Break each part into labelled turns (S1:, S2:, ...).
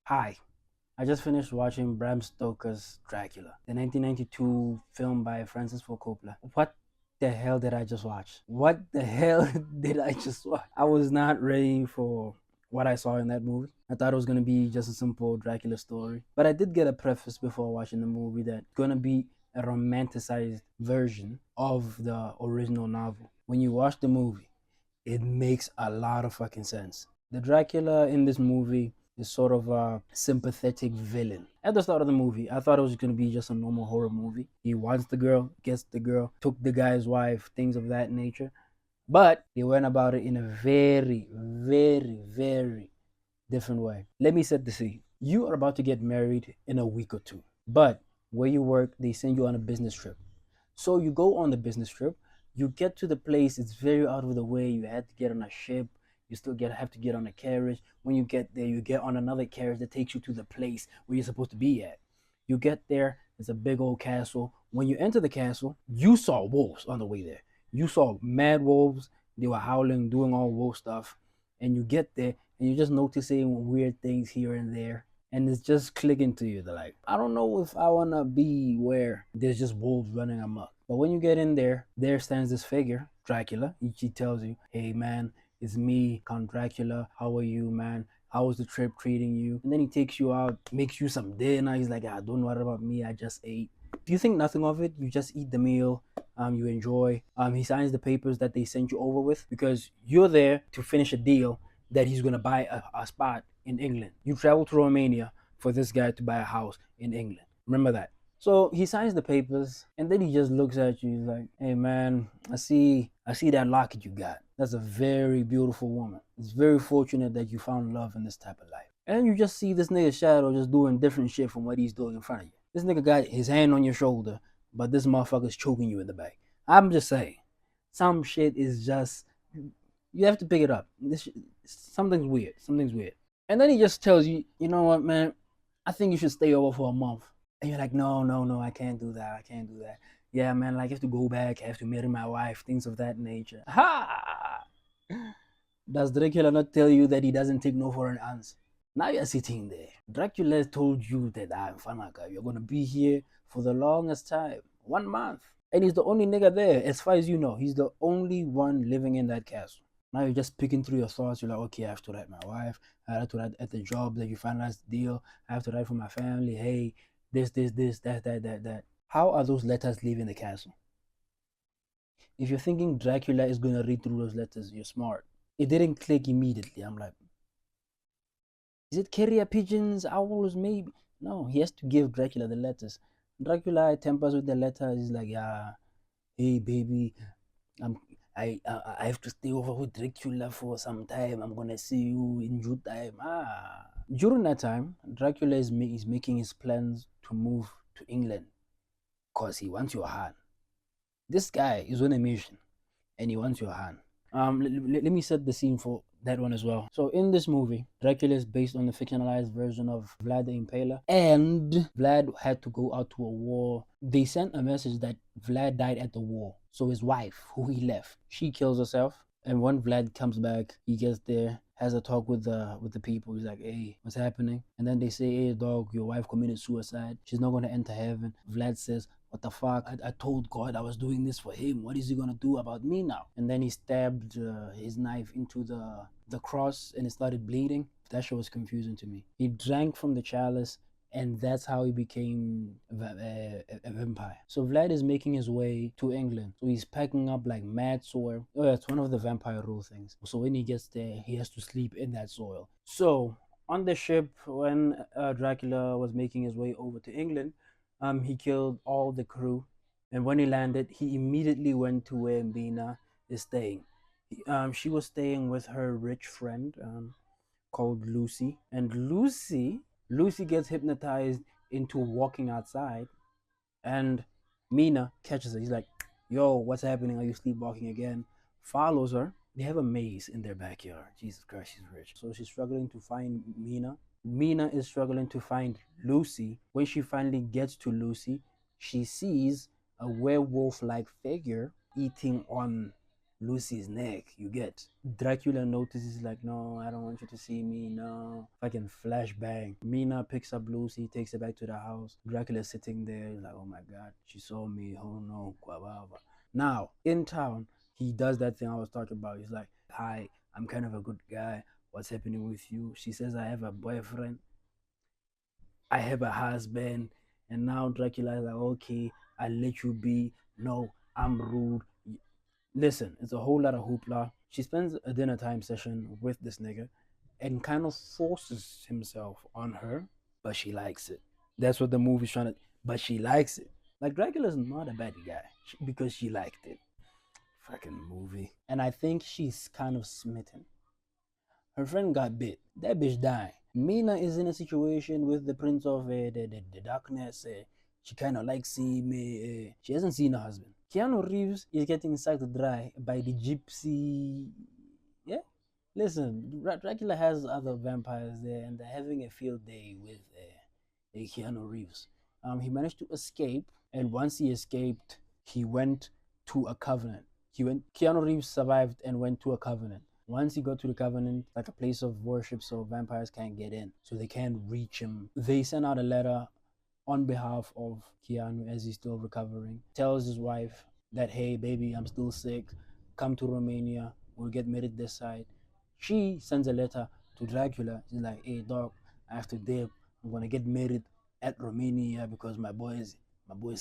S1: Hi, I just finished watching Bram Stoker's Dracula, the 1992 film by Francis Ford Coppola. What the hell did I just watch? What the hell did I just watch? I was not ready for what I saw in that movie. I thought it was going to be just a simple Dracula story. But I did get a preface before watching the movie that it's going to be a romanticized version of the original novel. When you watch the movie, it makes a lot of fucking sense. The Dracula in this movie is sort of a sympathetic villain. At the start of the movie, I thought it was going to be just a normal horror movie. He wants the girl, gets the girl, took the guy's wife, things of that nature. But they went about it in a very, very, very different way. Let me set the scene. You are about to get married in a week or two, but where you work, they send you on a business trip. So you go on the business trip, you get to the place, it's very out of the way. You had to get on a ship, you still have to get on a carriage. When you get there, you get on another carriage that takes you to the place where you're supposed to be at. You get there, it's a big old castle. When you enter the castle, you saw wolves on the way there. You saw mad wolves, they were howling, doing all wolf stuff. And you get there and you're just noticing weird things here and there, and it's just clicking to you. They're like, I don't know if I wanna be where there's just wolves running amok. But when you get in there stands this figure, Dracula. He tells you, hey man, it's me, Count Dracula. How are you, man? How was the trip treating you? And then he takes you out, makes you some dinner. He's like, ah, don't worry about me, I just ate. Do you think nothing of it? You just eat the meal, you enjoy. He signs the papers that they sent you over with because you're there to finish a deal that he's gonna buy a spot in England. You travel to Romania for this guy to buy a house in England. Remember that. So he signs the papers and then he just looks at you. He's like, hey man, I see that locket you got. That's a very beautiful woman. It's very fortunate that you found love in this type of life. And you just see this nigga Shadow just doing different shit from what he's doing in front of you. This nigga got his hand on your shoulder, but this motherfucker's choking you in the back. I'm just saying, some shit is just, you have to pick it up. Something's weird. Something's weird. And then he just tells you, you know what, man? I think you should stay over for a month. And you're like, no, no, no, I can't do that. I can't do that. Yeah, man, like I have to go back. I have to marry my wife. Things of that nature. Ha! Does Dracula not tell you that he doesn't take no for an answer? Now you're sitting there. Dracula told you that I'm Fanaka. You're gonna be here for the longest time, 1 month. And he's the only nigga there, as far as you know. He's the only one living in that castle. Now you're just picking through your thoughts. You're like, okay, I have to write my wife. I have to write at the job that you finalized the deal. I have to write for my family. Hey, this, that. How are those letters leaving the castle? If you're thinking Dracula is gonna read through those letters, you're smart. It didn't click immediately. I'm like, is it carrier pigeons, owls, maybe? No, he has to give Dracula the letters. Dracula tempers with the letters. He's like, yeah, hey baby, I'm I have to stay over with Dracula for some time. I'm gonna see you in due time. During that time, Dracula is making his plans to move to England because he wants your hand. This guy is on a mission and he wants your hand. Let me set the scene for that one as well. So in this movie, Dracula is based on the fictionalized version of Vlad the Impaler, and Vlad had to go out to a war. They sent a message that Vlad died at the war. So his wife, who he left, she kills herself. And when Vlad comes back, he gets there, has a talk with the people. He's like, "Hey, what's happening?" And then they say, "Hey, dog, your wife committed suicide. She's not gonna enter heaven." Vlad says, what the fuck? I told God I was doing this for him. What is he gonna do about me now? And then he stabbed his knife into the cross and it started bleeding. That shit was confusing to me. He drank from the chalice and that's how he became a vampire. So Vlad is making his way to England. So he's packing up like mad soil. Oh yeah, it's one of the vampire rule things. So when he gets there, he has to sleep in that soil. So on the ship, when Dracula was making his way over to England, he killed all the crew, and when he landed, he immediately went to where Mina is staying. She was staying with her rich friend called Lucy, and Lucy gets hypnotized into walking outside, and Mina catches her. He's like, "Yo, what's happening? Are you sleepwalking again?" Follows her. They have a maze in their backyard. Jesus Christ, she's rich. So she's struggling to find Mina. Mina is struggling to find Lucy. When she finally gets to Lucy, she sees a werewolf like figure eating on Lucy's neck. You get. Dracula notices like, no, I don't want you to see me. No, fucking flashbang. Mina picks up Lucy, takes her back to the house. Dracula's sitting there, like, oh my god, she saw me. Oh no, guava. Now in town, he does that thing I was talking about. He's like, hi, I'm kind of a good guy. What's happening with you? She says, I have a boyfriend. I have a husband. And now Dracula is like, okay, I'll let you be. No, I'm rude. Listen, it's a whole lot of hoopla. She spends a dinner time session with this nigga and kind of forces himself on her, but she likes it. That's what the movie's trying to, but she likes it. Like, Dracula's not a bad guy because she liked it. Fucking movie. And I think she's kind of smitten. Her friend got bit. That bitch died. Mina is in a situation with the Prince of the Darkness. She kind of likes him. She hasn't seen her husband. Keanu Reeves is getting sucked dry by the gypsy. Yeah? Listen, Dracula has other vampires there, and they're having a field day with Keanu Reeves. He managed to escape, and once he escaped, he went to a covenant. Keanu Reeves survived and went to a covenant. Once he got to the covenant, like a place of worship, so vampires can't get in, so they can't reach him. They sent out a letter on behalf of Keanu as he's still recovering. Tells his wife that, hey, baby, I'm still sick. Come to Romania. We'll get married this side. She sends a letter to Dracula. She's like, hey, dog, I have to dip. I'm gonna get married at Romania because my boy is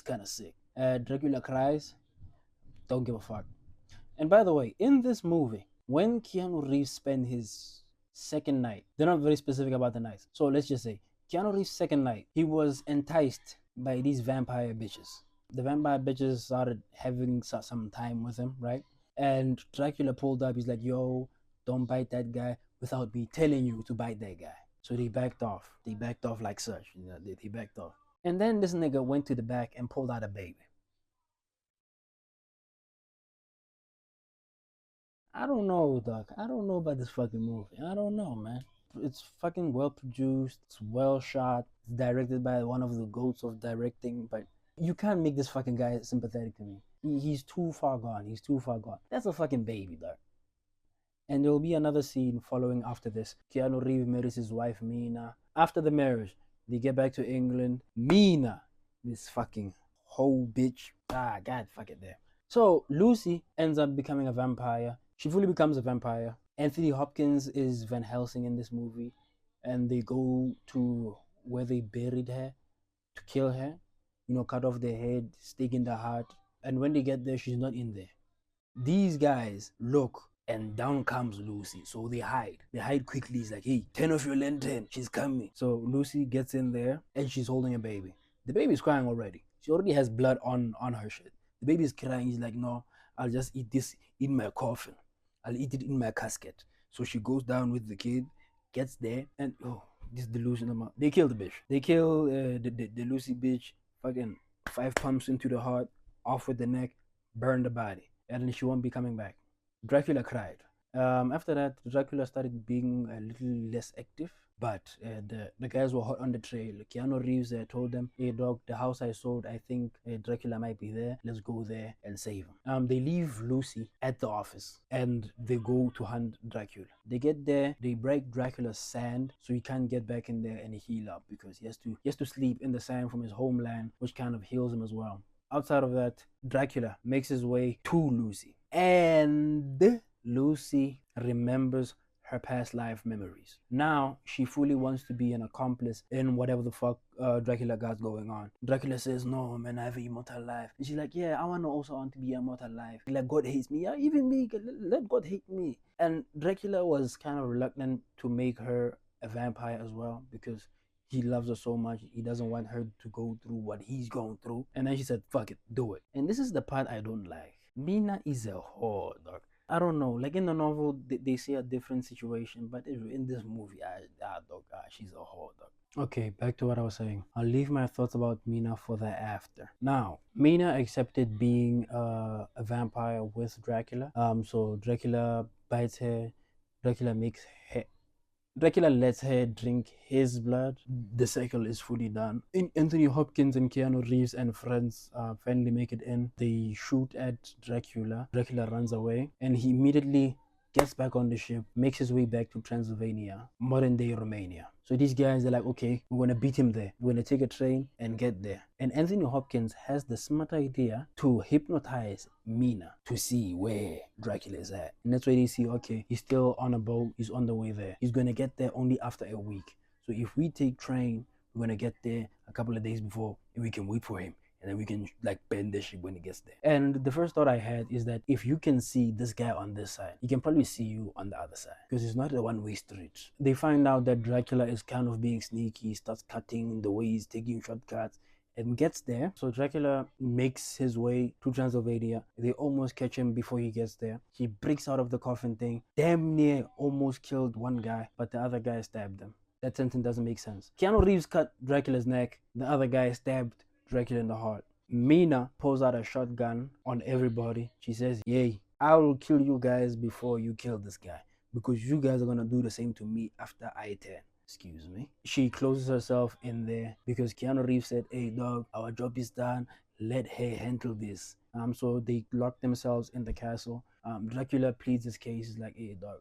S1: kind of sick. Dracula cries. Don't give a fuck. And by the way, in this movie, when Keanu Reeves spent his second night, they're not very specific about the nights. So let's just say Keanu Reeves' second night, he was enticed by these vampire bitches. The vampire bitches started having some time with him, right? And Dracula pulled up. He's like, yo, don't bite that guy without me telling you to bite that guy. So they backed off. They backed off like such. They backed off. And then this nigga went to the back and pulled out a baby. I don't know, Doc. I don't know about this fucking movie. I don't know, man. It's fucking well produced. It's well shot. It's directed by one of the goats of directing, but you can't make this fucking guy sympathetic to me. He's too far gone. He's too far gone. That's a fucking baby, Doc. And there will be another scene following after this. Keanu Reeves marries his wife, Mina. After the marriage, they get back to England. Mina, this fucking whole bitch. God, fuck it there. So Lucy ends up becoming a vampire. She fully becomes a vampire. Anthony Hopkins is Van Helsing in this movie, and they go to where they buried her to kill her. Cut off their head, stake in the heart. And when they get there, she's not in there. These guys look, and down comes Lucy. So they hide. They hide quickly. It's like, hey, turn off your lantern. She's coming. So Lucy gets in there, and she's holding a baby. The baby's crying already. She already has blood on her shit. The baby's crying. He's like, no, I'll just eat this in my coffin. I'll eat it in my casket. So she goes down with the kid, gets there, and this delusional. They kill the bitch. They kill the Lucy bitch. Fucking 5 pumps into the heart, off with the neck, burn the body, and then she won't be coming back. Dracula cried. After that, Dracula started being a little less active, but the guys were hot on the trail. Keanu Reeves told them, hey dog, the house I sold, I think Dracula might be there. Let's go there and save him. They leave Lucy at the office and they go to hunt Dracula. They get there, they break Dracula's sand so he can't get back in there and heal up because he has to sleep in the sand from his homeland, which kind of heals him as well. Outside of that, Dracula makes his way to Lucy. And Lucy remembers her past life memories. Now she fully wants to be an accomplice in whatever the fuck Dracula got going on. Dracula says, no man, I have an immortal life. And she's like, yeah, I also want to be immortal life. Like, God hates me. Yeah, even me, let God hate me. And Dracula was kind of reluctant to make her a vampire as well because he loves her so much. He doesn't want her to go through what he's going through. And then she said, fuck it, do it. And this is the part I don't like. Mina is a whore, dog. I don't know. Like in the novel, they say a different situation, but in this movie, she's a whore, dog. Okay, back to what I was saying. I'll leave my thoughts about Mina for the after. Now, Mina accepted being a vampire with Dracula. So Dracula bites her. Dracula makes her Dracula lets her drink his blood. The cycle is fully done. Anthony Hopkins and Keanu Reeves and friends finally make it in. They shoot at Dracula. Dracula runs away, and he immediately gets back on the ship, makes his way back to Transylvania, modern day Romania. So these guys are like, okay, we're gonna beat him there. We're gonna take a train and get there. And Anthony Hopkins has the smart idea to hypnotize Mina to see where Dracula is at. And that's why they see, okay, he's still on a boat, he's on the way there. He's gonna get there only after a week. So if we take train, we're gonna get there a couple of days before, and we can wait for him, and then we can like bend the ship when he gets there. And the first thought I had is that if you can see this guy on this side, he can probably see you on the other side, because it's not a one-way street. They find out that Dracula is kind of being sneaky, starts cutting the way he's taking shortcuts, and gets there. So Dracula makes his way to Transylvania. They almost catch him before he gets there. He breaks out of the coffin thing, damn near almost killed one guy, but the other guy stabbed him. That sentence doesn't make sense. Keanu Reeves cut Dracula's neck. The other guy stabbed Dracula in the heart. Mina pulls out a shotgun on everybody. She says, yay, I will kill you guys before you kill this guy, because you guys are gonna do the same to me after I turn. Excuse me. She closes herself in there because Keanu Reeves said, hey dog, our job is done, let her handle this. So they lock themselves in the castle. Dracula pleads his case. He's like, hey dog,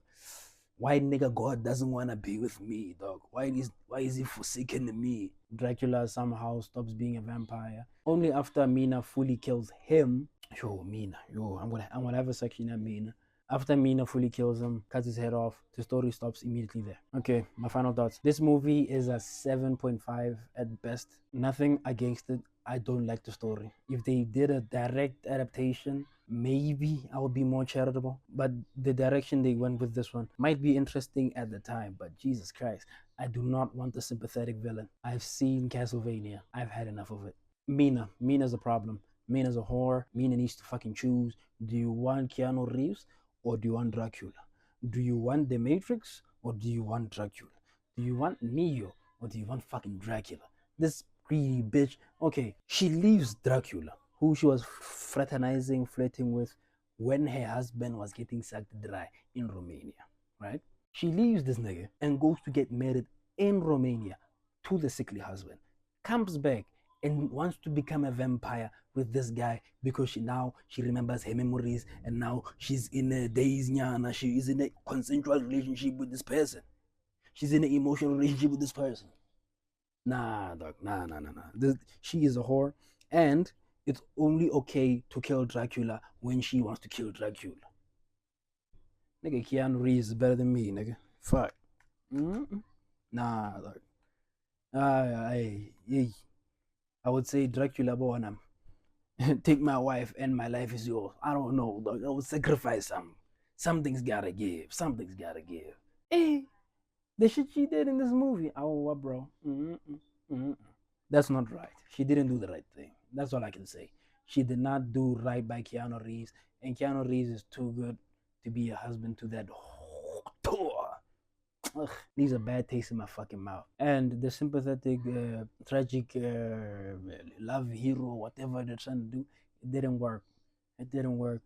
S1: why nigga God doesn't want to be with me, dog? Why is he forsaken me? Dracula somehow stops being a vampire. Only after Mina fully kills him. I'm gonna have a section at Mina. After Mina fully kills him, cuts his head off, the story stops immediately there. Okay, my final thoughts. This movie is a 7.5 at best. Nothing against it. I don't like the story. If they did a direct adaptation, maybe I would be more charitable. But the direction they went with this one might be interesting at the time, but Jesus Christ, I do not want a sympathetic villain. I've seen Castlevania. I've had enough of it. Mina's a problem. Mina's a whore. Mina needs to fucking choose. Do you want Keanu Reeves or do you want Dracula? Do you want the Matrix or do you want Dracula? Do you want Neo or do you want fucking Dracula? This greedy bitch. Okay, she leaves Dracula, who she was fraternizing, flirting with when her husband was getting sucked dry in Romania, right? She leaves this nigga and goes to get married in Romania to the sickly husband. Comes back and wants to become a vampire with this guy because she remembers her memories, and now she's in a daze nyana. She is in a consensual relationship with this person. She's in an emotional relationship with this person. Nah, dog. Nah. She is a whore, and it's only okay to kill Dracula when she wants to kill Dracula. Nigga, Keanu Reeves is better than me, nigga. Fuck. Nah, dog. I would say Dracula Bonham. Take my wife and my life is yours. I don't know, dog. I would sacrifice some. Something's gotta give. Something's gotta give. Hey, the shit she did in this movie. Oh, what, bro? That's not right. She didn't do the right thing. That's all I can say. She did not do right by Keanu Reeves, and Keanu Reeves is too good to be a husband to that. Ugh, these are bad taste in my fucking mouth. And the sympathetic, tragic love hero, whatever they're trying to do, it didn't work. It didn't work.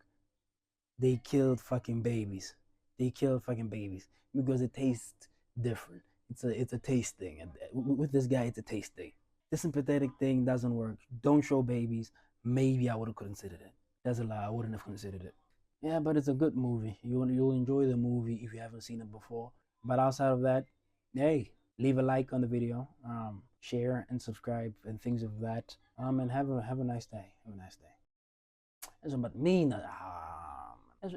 S1: They killed fucking babies. They killed fucking babies because it tastes different. It's a taste thing. And with this guy, it's a taste thing. The sympathetic thing doesn't work. Don't show babies. Maybe I would have considered it. That's a lie. I wouldn't have considered it. Yeah, but it's a good movie. You'll enjoy the movie if you haven't seen it before. But outside of that, hey, leave a like on the video, share and subscribe and things of that. And have a nice day. Have a nice day. That's what mean.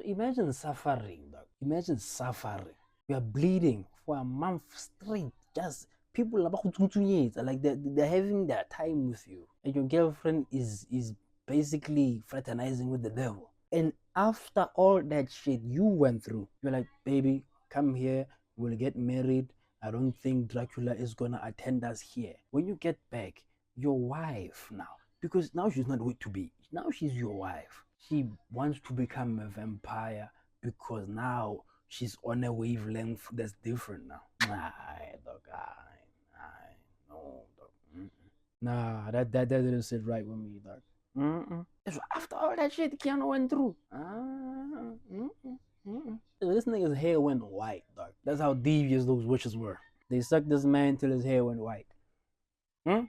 S1: Imagine suffering, dog. Imagine suffering. You are bleeding for a month straight. Just people about like they're having their time with you, and your girlfriend is basically fraternizing with the devil. And after all that shit you went through, you're like, baby, come here. We'll get married. I don't think Dracula is gonna attend us here. When you get back, your wife now, because now she's not going to be. Now she's your wife. She wants to become a vampire because now she's on a wavelength that's different now. Dog, no, dog. Nah, that didn't sit right with me, dog. So after all that shit Keanu went through. This nigga's hair went white, dog. That's how devious those witches were. They sucked this man till his hair went white. Dog.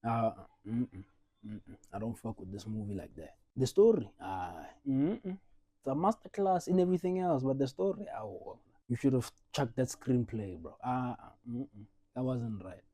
S1: I don't fuck with this movie like that. The story, it's a masterclass in everything else, but the story, you should have chucked that screenplay, bro. That wasn't right.